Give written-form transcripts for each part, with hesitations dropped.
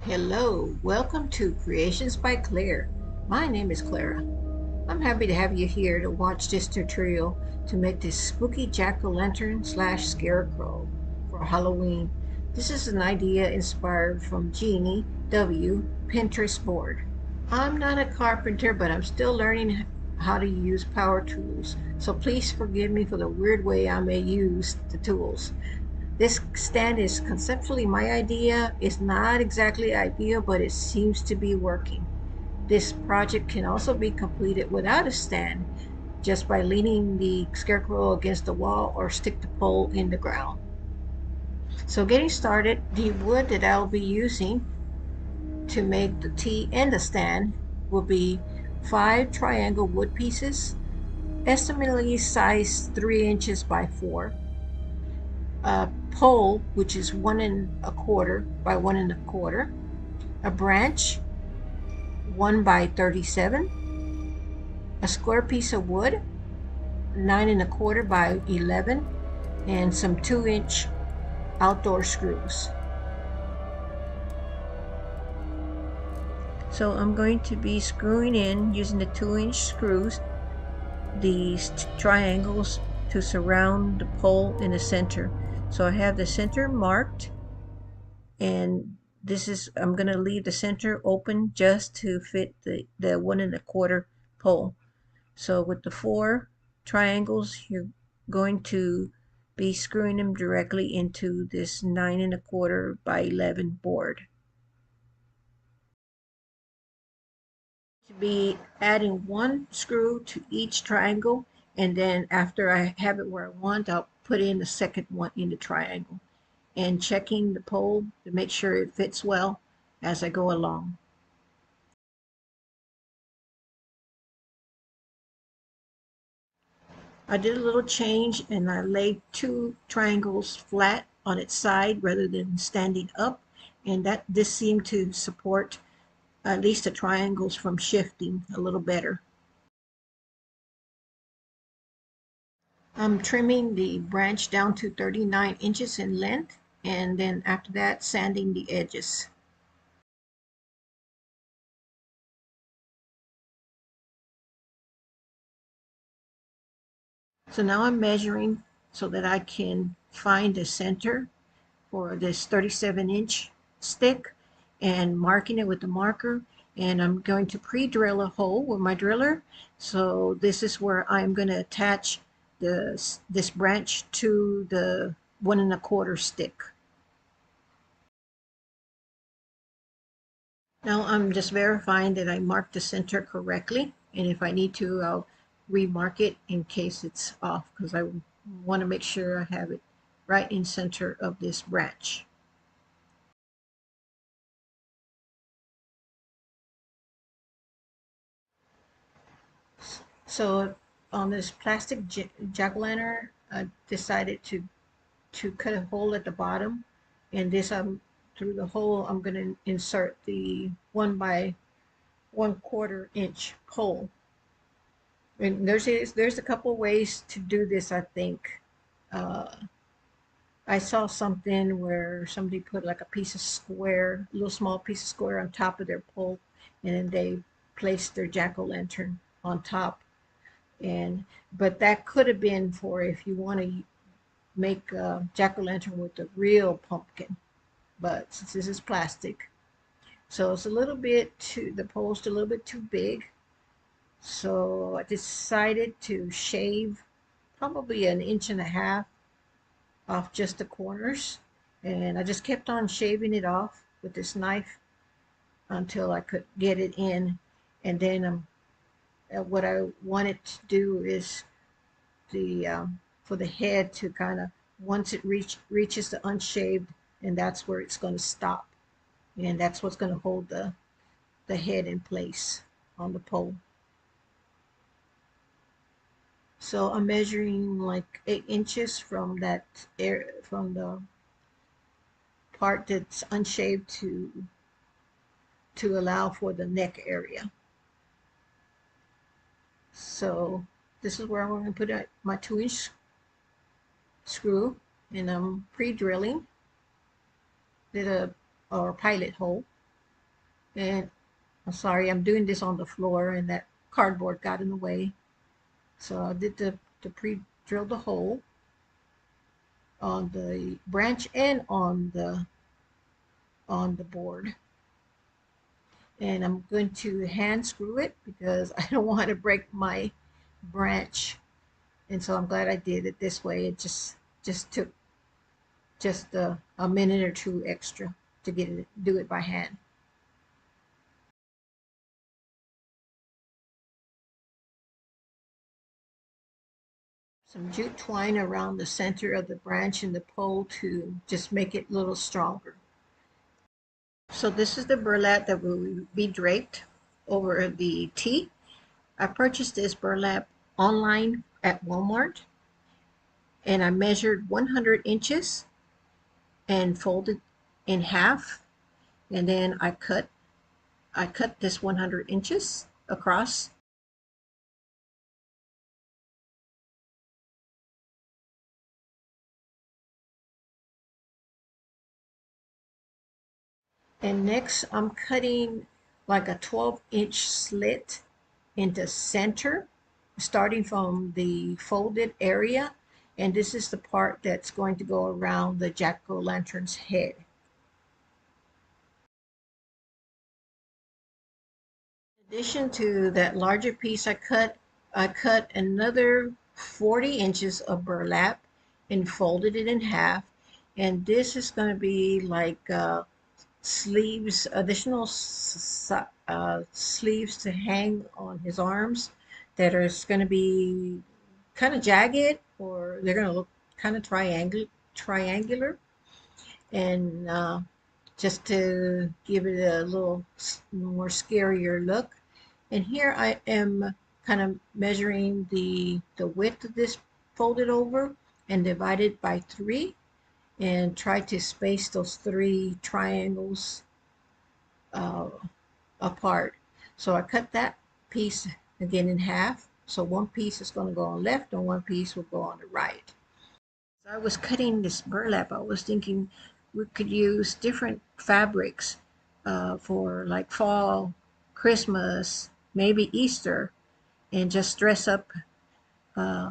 Hello, welcome to Creations by Claire. My name is Clara. I'm happy to have you here to watch this tutorial to make this spooky jack-o'-lantern slash scarecrow for Halloween. This is an idea inspired from Jeannie W. Pinterest board. I'm not a carpenter, but I'm still learning how to use power tools, so please forgive me for the weird way I may use the tools. This stand is conceptually my idea. It's not exactly ideal, but it seems to be working. This project can also be completed without a stand, just by leaning the scarecrow against the wall or stick the pole in the ground. So getting started, the wood that I'll be using to make the T and the stand will be 5 triangle wood pieces, estimately sized 3 inches by 4, a pole, which is 1 1/4 by 1 1/4, a branch, 1 by 37, a square piece of wood, 9 1/4 by 11, and some 2-inch outdoor screws. So I'm going to be screwing in using the 2-inch screws these triangles to surround the pole in the center. So I have the center marked, and I'm going to leave the center open just to fit the 1 1/4 pole. So with the 4 triangles, you're going to be screwing them directly into this 9 1/4 by 11 board. To be adding 1 screw to each triangle, and then after I have it where I want, I'll put in the second one in the triangle, and checking the pole to make sure it fits well as I go along. I did a little change, and I laid 2 triangles flat on its side rather than standing up, and this seemed to support at least the triangles from shifting a little better. I'm trimming the branch down to 39 inches in length, and then after that sanding the edges. So now I'm measuring so that I can find the center for this 37-inch stick and marking it with the marker. And I'm going to pre-drill a hole with my driller. So this is where I'm going to attach this branch to the 1 1/4 stick. Now I'm just verifying that I marked the center correctly, and if I need to, I'll remark it in case it's off, because I want to make sure I have it right in center of this branch. So on this plastic jack-o'-lantern, I decided to cut a hole at the bottom, and through the hole I'm going to insert the 1 by 1/4 inch pole. And there's a couple ways to do this, I think. Uh, I saw something where somebody put like a piece of square, a little small piece of square on top of their pole, and then they placed their jack-o'-lantern on top. But that could have been for if you want to make a jack-o'-lantern with the real pumpkin. But since this is plastic, so it's a little bit the pole's a little bit too big. So I decided to shave probably 1.5 inches off just the corners, and I just kept on shaving it off with this knife until I could get it in. And then what I wanted to do is for the head to kind of, once it reaches the unshaved, and that's where it's going to stop, and that's what's going to hold the head in place on the pole. So I'm measuring like 8 inches from from the part that's unshaved to allow for the neck area. So this is where I'm going to put my 2-inch screw, and I'm pre-drilling, did a or pilot hole, And I'm sorry, I'm doing this on the floor and that cardboard got in the way. So I did the pre-drill the hole on the branch and on the board. And I'm going to hand screw it because I don't want to break my branch. And so I'm glad I did it this way. It just took just a minute or two extra to do it by hand. Some jute twine around the center of the branch and the pole to just make it a little stronger. So this is the burlap that will be draped over the T. I purchased this burlap online at Walmart, and I measured 100 inches and folded in half, and then I cut this 100 inches across. And next I'm cutting like a 12-inch slit into center, starting from the folded area. And this is the part that's going to go around the jack-o'-lantern's head. In addition to that larger piece I cut another 40 inches of burlap and folded it in half. And this is going to be like sleeves, additional sleeves to hang on his arms that are going to be kind of jagged, or they're going to look kind of triangular, and just to give it a little more scarier look. And here I am kind of measuring the width of this folded over and divide it by 3 and try to space those 3 triangles uh, apart. So I cut that piece again in half. So one piece is going to go on the left and one piece will go on the right. As I was cutting this burlap, I was thinking we could use different fabrics for like fall, Christmas, maybe Easter, and just uh,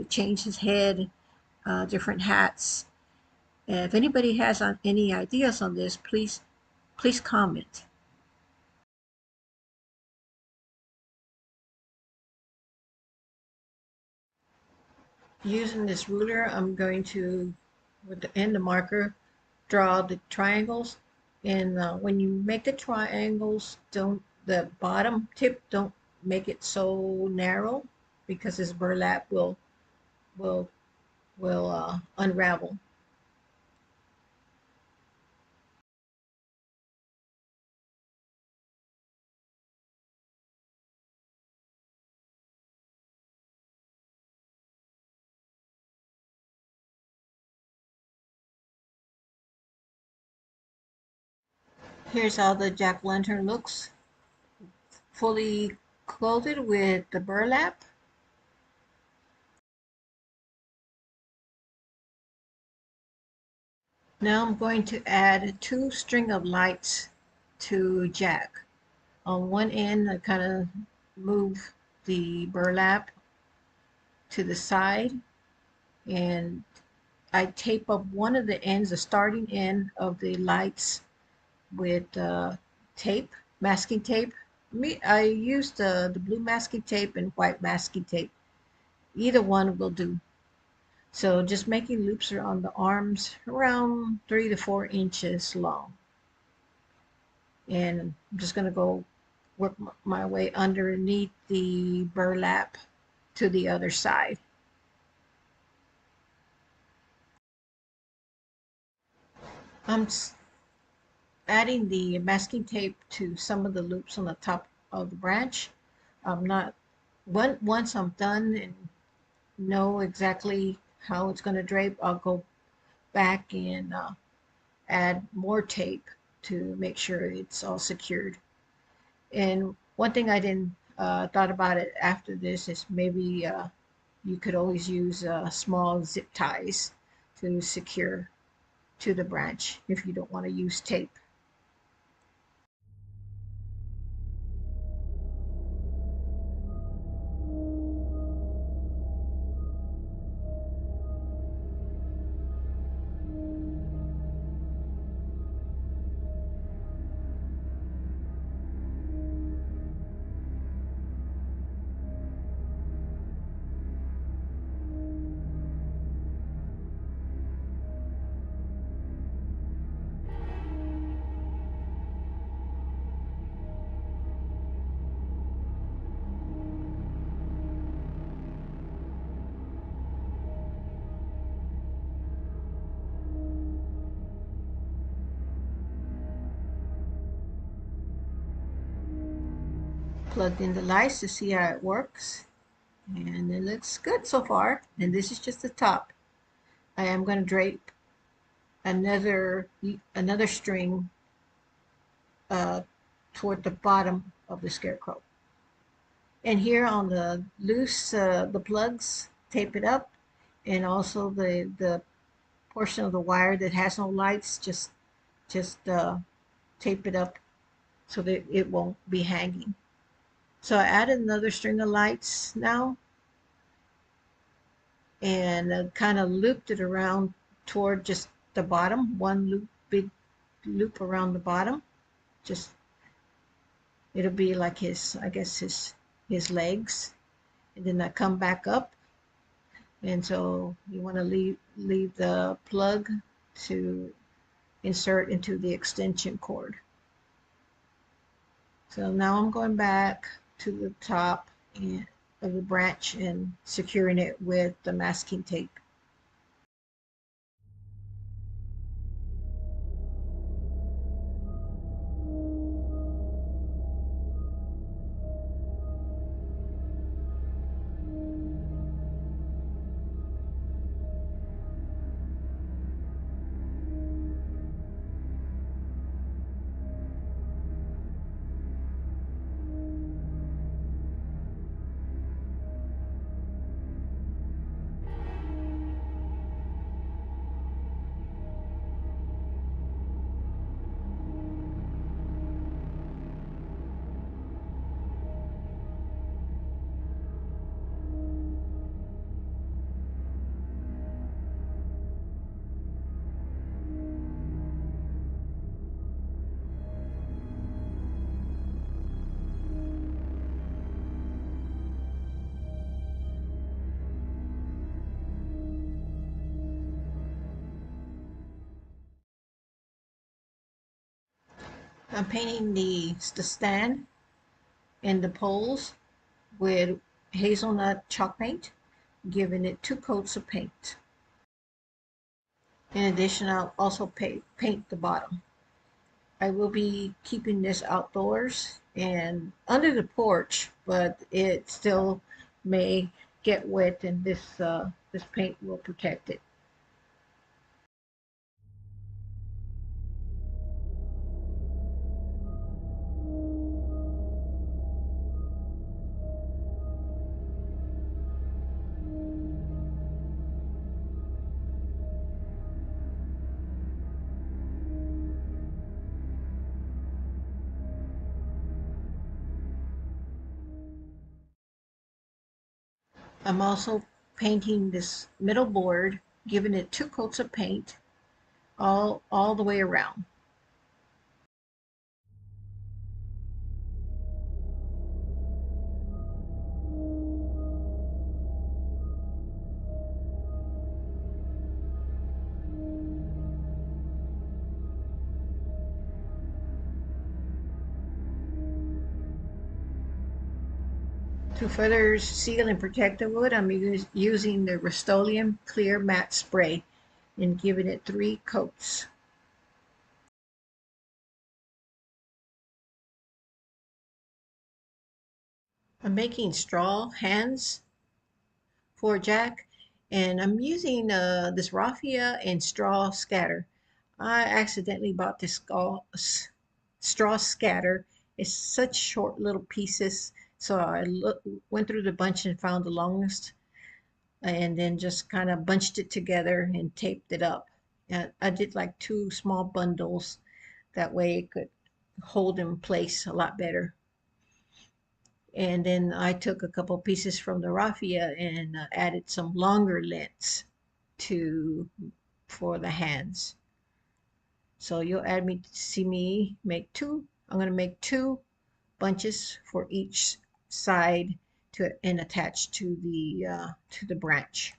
change his head, different hats. If anybody has any ideas on this, please comment. Using this ruler, I'm going to, with the end the marker, draw the triangles. And when you make the triangles, don't the bottom tip, don't make it so narrow because this burlap will unravel. Here's how the jack-o'-lantern looks, fully clothed with the burlap. Now I'm going to add 2 string of lights to Jack. On one end, I kind of move the burlap to the side, and I tape up one of the ends, the starting end of the lights with tape, masking tape. I used the blue masking tape and white masking tape. Either one will do. So just making loops on the arms around 3 to 4 inches long. And I'm just going to go work my way underneath the burlap to the other side. I'm adding the masking tape to some of the loops on the top of the branch. I'm not once I'm done and know exactly how it's going to drape, I'll go back and add more tape to make sure it's all secured. And one thing I didn't thought about it after this is maybe you could always use small zip ties to secure to the branch if you don't want to use tape. plugged in the lights to see how it works, and it looks good so far. And this is just the top. I am going to drape another string uh, toward the bottom of the scarecrow. And here on the loose, the plugs, tape it up, and also the portion of the wire that has no lights, just tape it up so that it won't be hanging. So I added another string of lights now, and kind of looped it around toward just the bottom, one loop, big loop around the bottom. Just it'll be like I guess his legs, and then I come back up, and so you want to leave the plug to insert into the extension cord. So now I'm going back to the top of the branch and securing it with the masking tape. I'm painting the stand and the poles with hazelnut chalk paint, giving it 2 coats of paint. In addition, I'll also paint the bottom. I will be keeping this outdoors and under the porch, but it still may get wet, and this paint will protect it. I'm also painting this middle board, giving it 2 coats of paint all the way around. To further seal and protect the wood, I'm using the Rust-Oleum Clear Matte Spray and giving it 3 coats. I'm making straw hands for Jack, and I'm using this raffia and straw scatter. I accidentally bought this straw scatter. It's such short little pieces, so I went through the bunch and found the longest, and then just kind of bunched it together and taped it up. And I did like 2 small bundles, that way it could hold in place a lot better. And then I took a couple pieces from the raffia and added some longer lengths to for the hands. So you'll see me make 2. I'm going to make 2 bunches for each side and attach to the branch.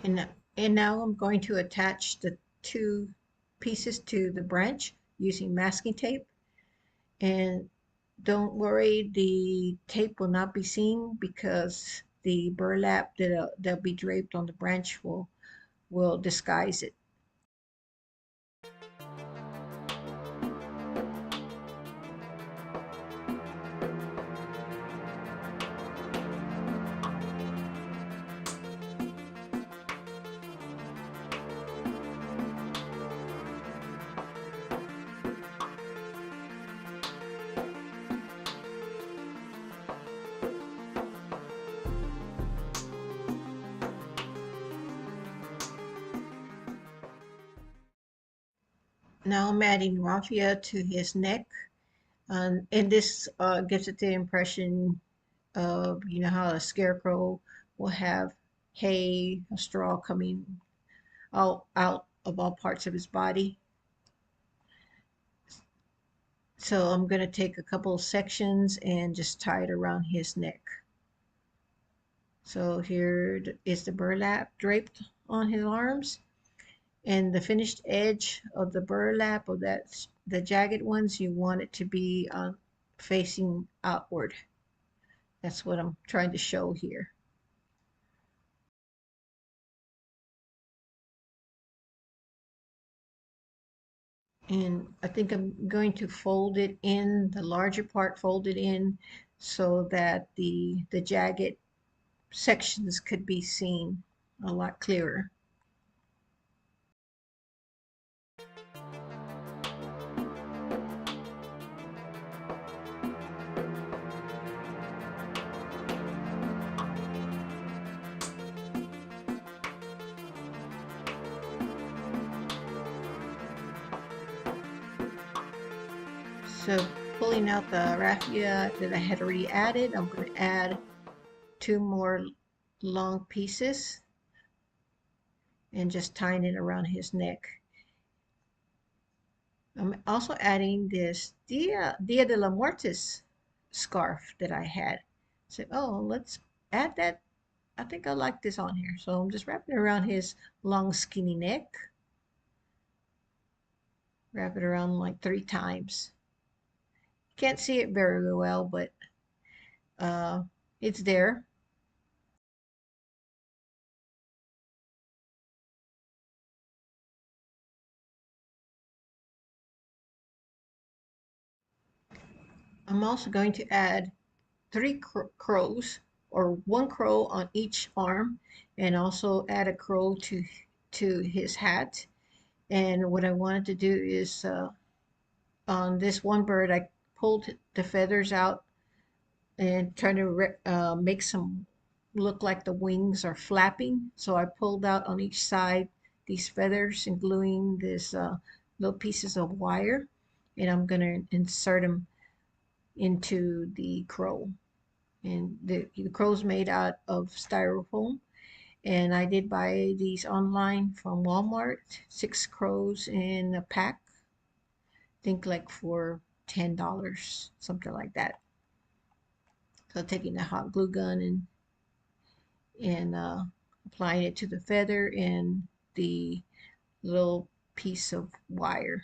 And, and now I'm going to attach the two pieces to the branch using masking tape. And don't worry, the tape will not be seen because the burlap that'll be draped on the branch will disguise it. Now I'm adding raffia to his neck, and this gives it the impression of, you know, how a scarecrow will have hay, a straw coming out of all parts of his body. So I'm going to take a couple of sections and just tie it around his neck. So here is the burlap draped on his arms, and the finished edge of the burlap of the jagged ones, you want it to be facing outward. That's what I'm trying to show here. And I think I'm going to fold it in, the larger part fold it in, so that the jagged sections could be seen a lot clearer. So pulling out the raffia that I had already added, I'm going to add two more long pieces and just tying it around his neck. I'm also adding this Dia de la Muertes scarf that I had. So, oh, let's add that. I think I like this on here. So I'm just wrapping it around his long, skinny neck. Wrap it around like 3 times. Can't see it very well, but uh, it's there. I'm also going to add three crows, or one crow on each arm, and also add a crow to his hat. And what I wanted to do is on this one bird, I pulled the feathers out and trying to make some look like the wings are flapping. So I pulled out on each side these feathers and gluing this little pieces of wire, and I'm gonna insert them into the crow. And the crow's made out of styrofoam. And I did buy these online from Walmart, 6 crows in a pack. I think like for $10, something like that. So taking the hot glue gun and applying it to the feather and the little piece of wire.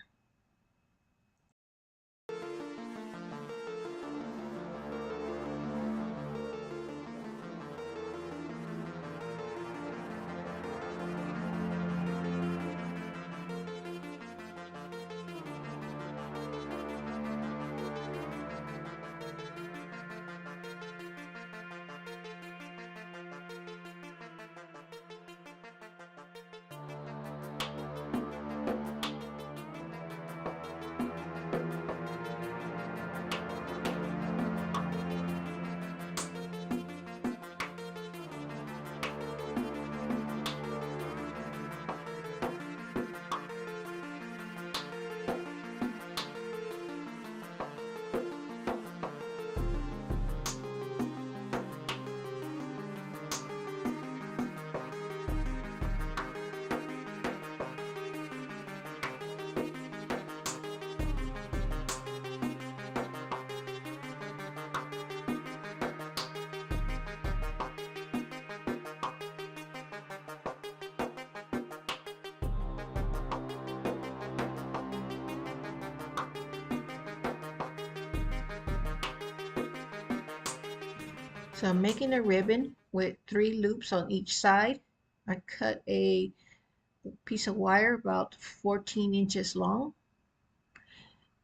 So I'm making a ribbon with 3 loops on each side. I cut a piece of wire about 14 inches long,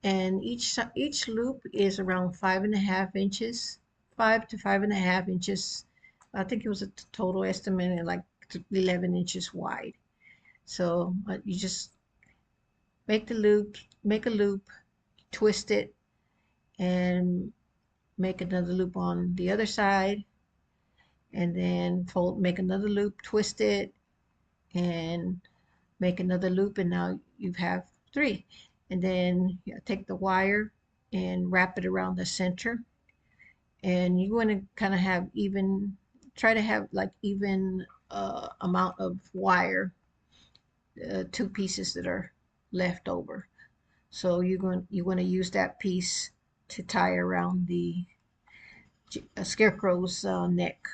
and each loop is around 5.5 inches, 5 to 5.5 inches. I think it was a total estimate of like 11 inches wide. So you just make a loop, twist it, and make another loop on the other side, and then make another loop, twist it, and make another loop, and now you have 3. And then take the wire and wrap it around the center, and you want to kind of have try to have like even amount of wire, 2 pieces that are left over. So you want to use that piece to tie around the scarecrow's neck.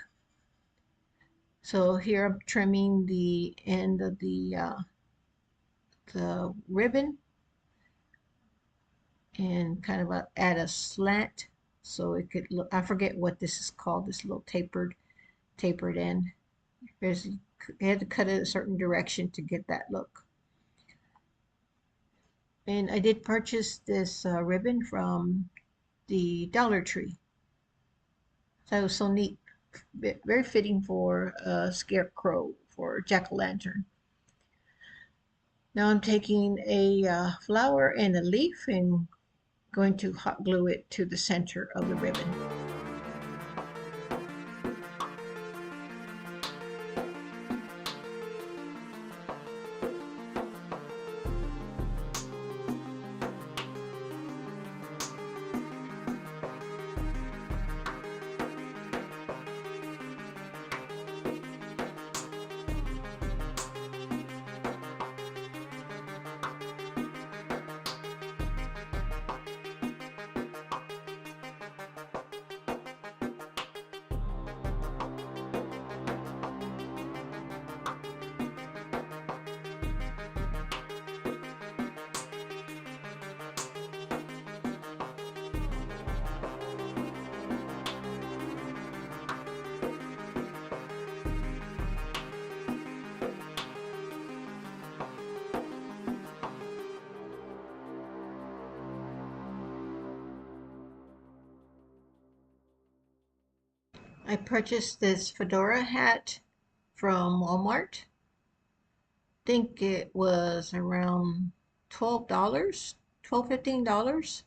So here I'm trimming the end of the ribbon and kind of add a slant so it could look, I forget what this is called, this little tapered end. I had to cut it a certain direction to get that look. And I did purchase this ribbon from the Dollar Tree. So it was so neat. Very fitting for a scarecrow, for jack-o'-lantern. Now I'm taking a flower and a leaf and going to hot glue it to the center of the ribbon. I purchased this fedora hat from Walmart. I think it was around $12, $15.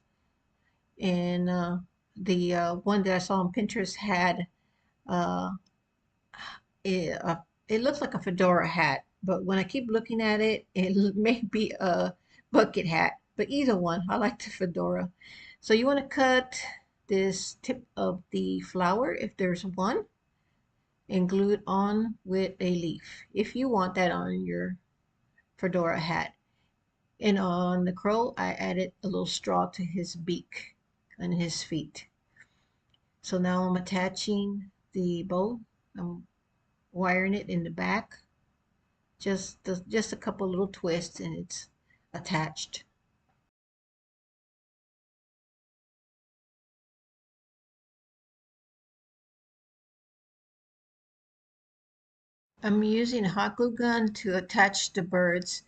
And the one that I saw on Pinterest had uh, it looks like a fedora hat, but when I keep looking at it, it may be a bucket hat. But either one, I like the fedora. So you want to cut this tip of the flower, if there's one, and glue it on with a leaf, if you want that on your fedora hat. And on the crow, I added a little straw to his beak and his feet. So now I'm attaching the bow. I'm wiring it in the back. Just a couple little twists and it's attached. I'm using a hot glue gun to attach the birds.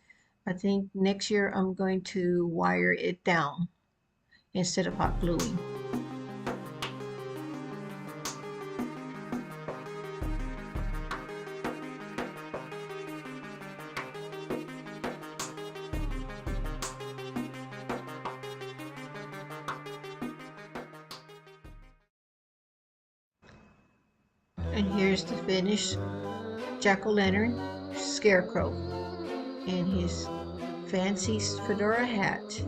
I think next year I'm going to wire it down instead of hot gluing. And here's the finished jack-o'-lantern scarecrow and his fancy fedora hat.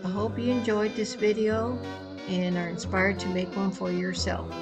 I hope you enjoyed this video and are inspired to make one for yourself.